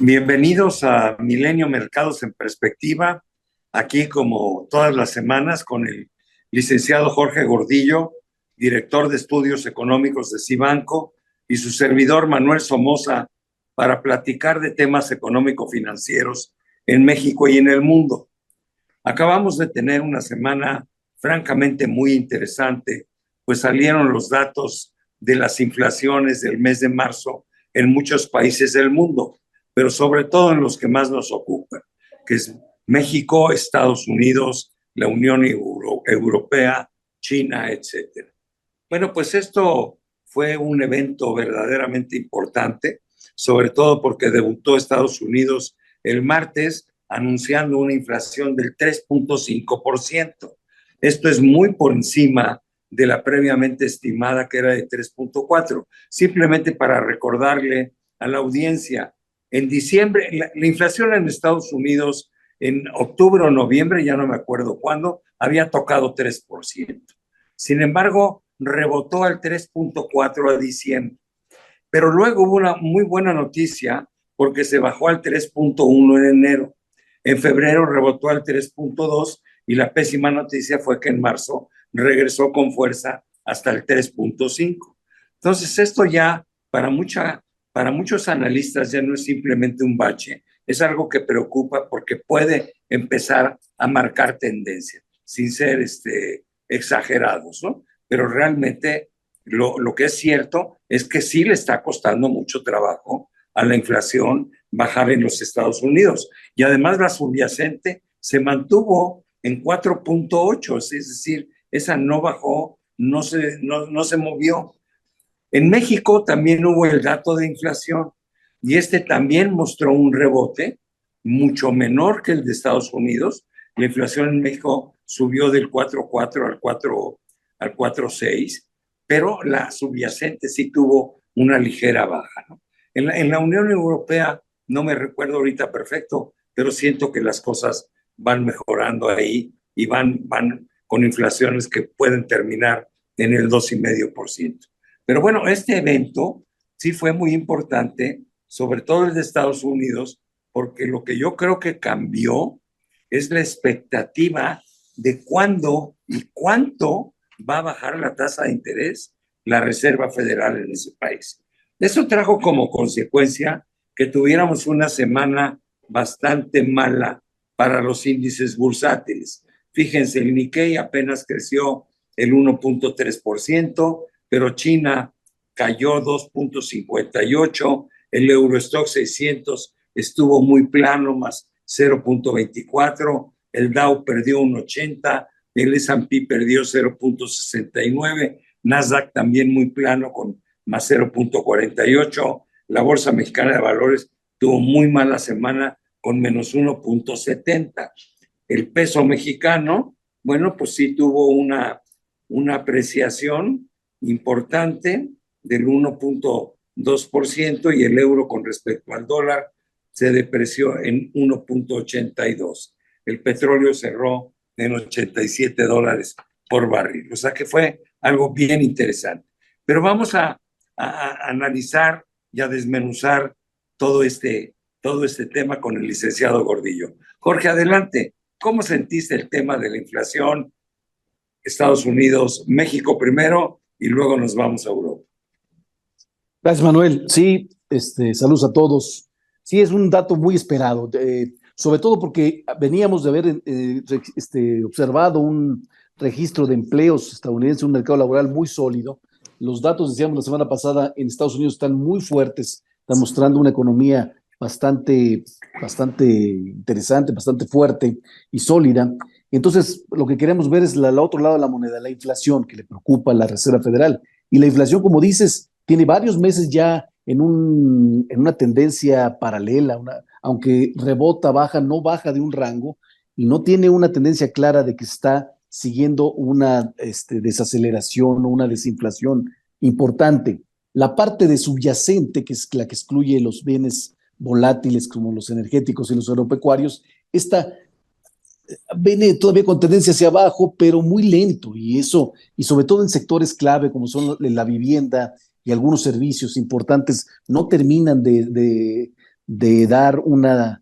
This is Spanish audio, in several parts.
Bienvenidos a Milenio Mercados en Perspectiva, aquí como todas las semanas con el licenciado Jorge Gordillo, director de estudios económicos de Cibanco, y su servidor Manuel Somoza, para platicar de temas económico-financieros en México y en el mundo. Acabamos de tener una semana francamente muy interesante, pues salieron los datos de las inflaciones del mes de marzo en muchos países del mundo, pero sobre todo en los que más nos ocupan, que es México, Estados Unidos, la Unión Europea, China, etcétera. Bueno, pues esto fue un evento verdaderamente importante, sobre todo porque debutó Estados Unidos el martes anunciando una inflación del 3.5%. Esto es muy por encima de la previamente estimada que era de 3.4%. Simplemente para recordarle a la audiencia, en diciembre, la inflación en Estados Unidos en octubre o noviembre, ya no me acuerdo cuándo, había tocado 3%. Sin embargo, rebotó al 3.4 a diciembre. Pero luego hubo una muy buena noticia porque se bajó al 3.1 en enero. En febrero rebotó al 3.2 y la pésima noticia fue que en marzo regresó con fuerza hasta el 3.5. Entonces, esto ya para muchos analistas ya no es simplemente un bache, es algo que preocupa porque puede empezar a marcar tendencia, sin ser exagerados, ¿no? Pero realmente lo que es cierto es que sí le está costando mucho trabajo a la inflación bajar en los Estados Unidos. Y además la subyacente se mantuvo en 4.8, es decir, esa no bajó, no se movió. En México también hubo el dato de inflación y este también mostró un rebote mucho menor que el de Estados Unidos. La inflación en México subió del 4.4 al 4.6, pero la subyacente sí tuvo una ligera baja, ¿no? En la Unión Europea, no me recuerdo ahorita perfecto, pero siento que las cosas van mejorando ahí y van con inflaciones que pueden terminar en el 2,5%. Pero bueno, este evento sí fue muy importante, sobre todo el de Estados Unidos, porque lo que yo creo que cambió es la expectativa de cuándo y cuánto va a bajar la tasa de interés la Reserva Federal en ese país. Eso trajo como consecuencia que tuviéramos una semana bastante mala para los índices bursátiles. Fíjense, el Nikkei apenas creció el 1.3%, pero China cayó 2.58%, el Eurostock 600 estuvo muy plano, más 0.24%, el Dow perdió 1.80%, el S&P perdió 0.69%, Nasdaq también muy plano con más 0.48%, la Bolsa Mexicana de Valores tuvo muy mala semana con menos 1.70%. El peso mexicano, bueno, pues sí tuvo una apreciación importante del 1.2% y el euro con respecto al dólar se depreció en 1.82. El petróleo cerró en $87 por barril. O sea que fue algo bien interesante. Pero vamos a analizar y a desmenuzar todo este tema con el licenciado Gordillo. Jorge, adelante. ¿Cómo sentiste el tema de la inflación? Estados Unidos, México primero y luego nos vamos a Europa. Gracias, Manuel. Sí, saludos a todos. Sí, es un dato muy esperado, sobre todo porque veníamos de haber observado un registro de empleos estadounidense, un mercado laboral muy sólido. Los datos, decíamos la semana pasada, en Estados Unidos están muy fuertes, están mostrando una economía bastante interesante, bastante fuerte y sólida. Entonces, lo que queremos ver es el otro lado de la moneda, la inflación, que le preocupa a la Reserva Federal. Y la inflación, como dices, tiene varios meses ya en una tendencia paralela, aunque rebota, baja, no baja de un rango y no tiene una tendencia clara de que está siguiendo una desaceleración o una desinflación importante. La parte de subyacente, que es la que excluye los bienes volátiles como los energéticos y los agropecuarios, esta viene todavía con tendencia hacia abajo, pero muy lento, y sobre todo en sectores clave como son la vivienda y algunos servicios importantes, no terminan de dar una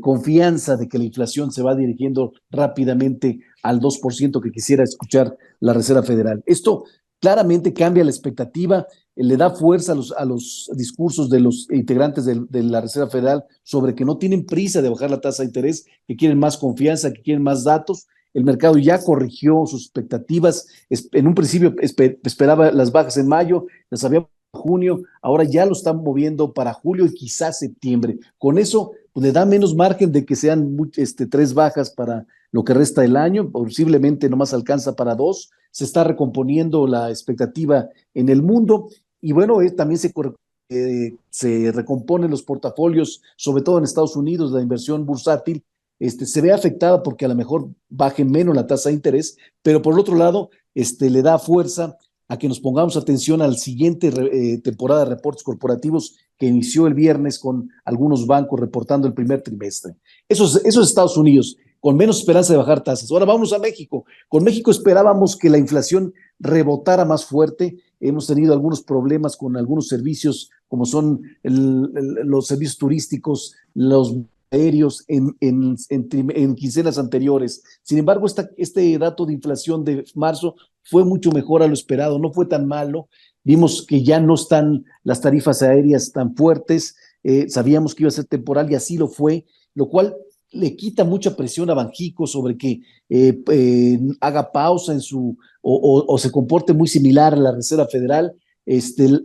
confianza de que la inflación se va dirigiendo rápidamente al 2% que quisiera escuchar la Reserva Federal. Esto claramente cambia la expectativa, le da fuerza a los discursos de los integrantes de la Reserva Federal sobre que no tienen prisa de bajar la tasa de interés, que quieren más confianza, que quieren más datos. El mercado ya corrigió sus expectativas. En un principio esperaba las bajas en mayo, las había en junio, ahora ya lo están moviendo para julio y quizás septiembre. Con eso pues, le da menos margen de que sean 3 bajas para lo que resta del año, posiblemente nomás alcanza para 2. Se está recomponiendo la expectativa en el mundo y bueno, también se recomponen los portafolios, sobre todo en Estados Unidos, la inversión bursátil se ve afectada porque a lo mejor baje menos la tasa de interés, pero por el otro lado, le da fuerza a que nos pongamos atención al siguiente temporada de reportes corporativos que inició el viernes con algunos bancos reportando el primer trimestre. Eso es Estados Unidos, con menos esperanza de bajar tasas. Ahora vamos a México. Con México esperábamos que la inflación rebotara más fuerte. Hemos tenido algunos problemas con algunos servicios, como son los servicios turísticos, los aéreos en quincenas anteriores. Sin embargo, este dato de inflación de marzo fue mucho mejor a lo esperado, no fue tan malo. Vimos que ya no están las tarifas aéreas tan fuertes, sabíamos que iba a ser temporal y así lo fue, lo cual le quita mucha presión a Banxico sobre que haga pausa o se comporte muy similar a la Reserva Federal.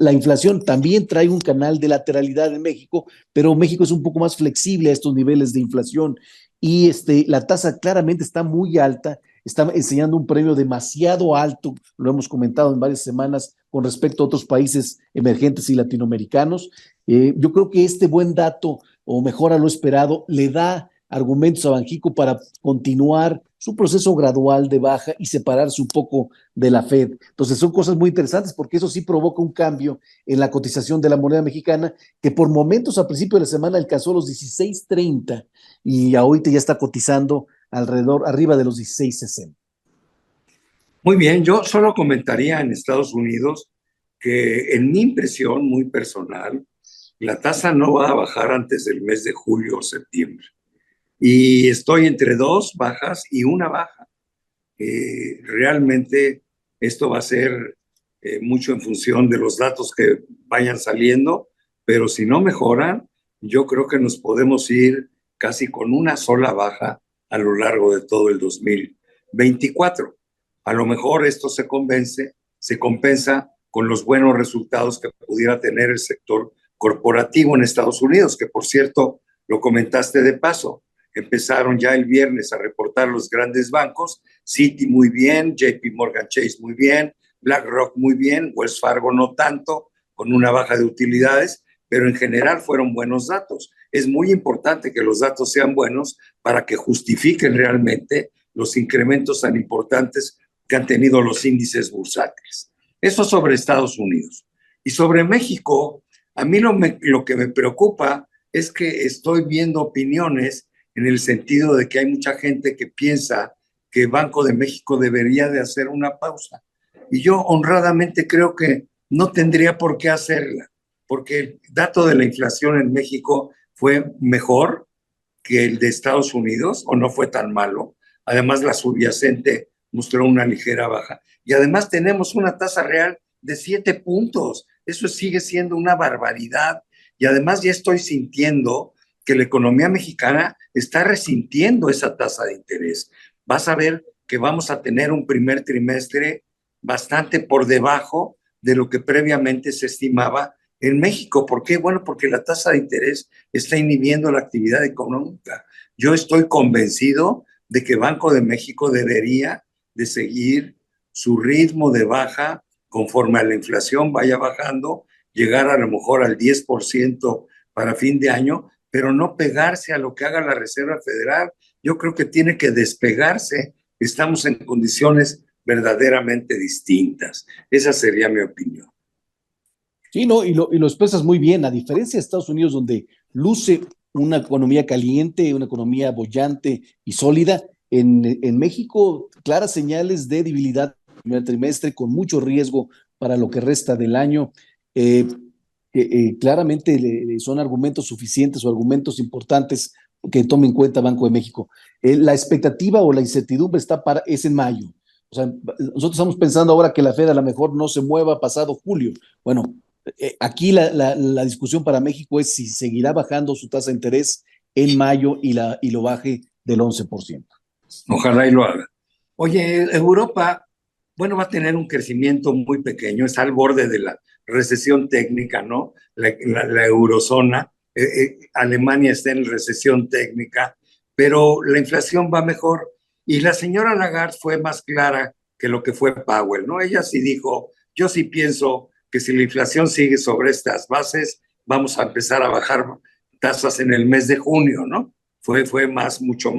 La inflación también trae un canal de lateralidad en México, pero México es un poco más flexible a estos niveles de inflación y la tasa claramente está muy alta, está enseñando un premio demasiado alto, lo hemos comentado en varias semanas con respecto a otros países emergentes y latinoamericanos. Yo creo que este buen dato, o mejor a lo esperado, le da argumentos a Banxico para continuar su proceso gradual de baja y separarse un poco de la Fed. Entonces son cosas muy interesantes porque eso sí provoca un cambio en la cotización de la moneda mexicana que por momentos a principio de la semana alcanzó los 16.30 y ahorita ya está cotizando arriba de los 16.60. Muy bien, yo solo comentaría en Estados Unidos que en mi impresión muy personal, la tasa no va a bajar antes del mes de julio o septiembre. Y estoy entre 2 bajas y una baja. Realmente esto va a ser mucho en función de los datos que vayan saliendo, pero si no mejoran, yo creo que nos podemos ir casi con una sola baja a lo largo de todo el 2024. A lo mejor esto se compensa con los buenos resultados que pudiera tener el sector corporativo en Estados Unidos, que por cierto, lo comentaste de paso, empezaron ya el viernes a reportar los grandes bancos, Citi muy bien, JP Morgan Chase muy bien, BlackRock muy bien, Wells Fargo no tanto, con una baja de utilidades, pero en general fueron buenos datos. Es muy importante que los datos sean buenos para que justifiquen realmente los incrementos tan importantes que han tenido los índices bursátiles. Eso sobre Estados Unidos. Y sobre México, a mí lo que me preocupa es que estoy viendo opiniones en el sentido de que hay mucha gente que piensa que Banco de México debería de hacer una pausa. Y yo honradamente creo que no tendría por qué hacerla, porque el dato de la inflación en México fue mejor que el de Estados Unidos, o no fue tan malo. Además, la subyacente mostró una ligera baja. Y además tenemos una tasa real de 7 puntos. Eso sigue siendo una barbaridad. Y además ya estoy sintiendo que la economía mexicana está resintiendo esa tasa de interés. Vas a ver que vamos a tener un primer trimestre bastante por debajo de lo que previamente se estimaba en México. ¿Por qué? Bueno, porque la tasa de interés está inhibiendo la actividad económica. Yo estoy convencido de que Banco de México debería de seguir su ritmo de baja conforme a la inflación vaya bajando, llegar a lo mejor al 10% para fin de año, pero no pegarse a lo que haga la Reserva Federal. Yo creo que tiene que despegarse. Estamos en condiciones verdaderamente distintas. Esa sería mi opinión. Sí, no, y lo expresas muy bien, a diferencia de Estados Unidos, donde luce una economía caliente, una economía boyante y sólida, en México, claras señales de debilidad en el primer trimestre, con mucho riesgo para lo que resta del año. Claramente son argumentos suficientes o argumentos importantes que tome en cuenta Banco de México. La expectativa o la incertidumbre es en mayo. O sea, nosotros estamos pensando ahora que la Fed a lo mejor no se mueva pasado julio. Bueno, aquí la discusión para México es si seguirá bajando su tasa de interés en mayo y lo baje del 11%. Ojalá y lo haga. Oye, Europa, bueno, va a tener un crecimiento muy pequeño, está al borde de la recesión técnica, ¿no? La eurozona, Alemania está en recesión técnica, pero la inflación va mejor. Y la señora Lagarde fue más clara que lo que fue Powell, ¿no? Ella sí dijo, yo sí pienso que si la inflación sigue sobre estas bases, vamos a empezar a bajar tasas en el mes de junio, ¿no? Fue mucho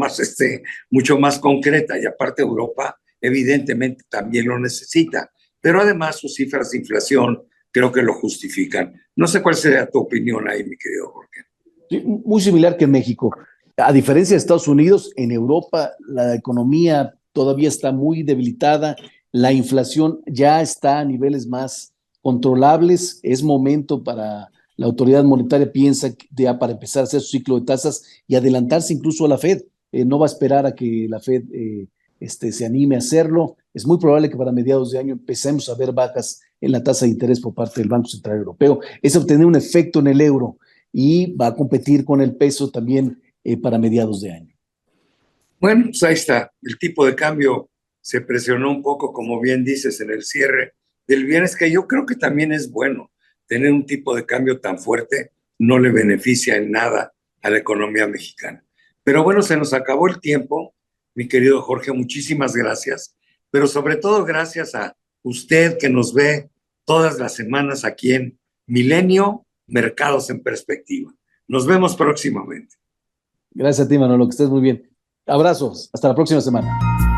más concreta, y aparte Europa evidentemente también lo necesita, pero además sus cifras de inflación creo que lo justifican. No sé cuál sería tu opinión ahí, mi querido Jorge. Sí, muy similar que en México. A diferencia de Estados Unidos, en Europa la economía todavía está muy debilitada, la inflación ya está a niveles más controlables, es momento para la autoridad monetaria piensa ya para empezar a hacer su ciclo de tasas y adelantarse incluso a la Fed. No va a esperar a que la Fed se anime a hacerlo. Es muy probable que para mediados de año empecemos a ver bajas en la tasa de interés por parte del Banco Central Europeo. Eso va a tener un efecto en el euro y va a competir con el peso también para mediados de año. Bueno, pues ahí está. El tipo de cambio se presionó un poco, como bien dices, en el cierre del viernes, que yo creo que también es bueno. Tener un tipo de cambio tan fuerte no le beneficia en nada a la economía mexicana. Pero bueno, se nos acabó el tiempo, mi querido Jorge, muchísimas gracias. Pero sobre todo gracias a usted que nos ve todas las semanas aquí en Milenio, Mercados en Perspectiva. Nos vemos próximamente. Gracias a ti, Manolo, que estés muy bien. Abrazos, hasta la próxima semana.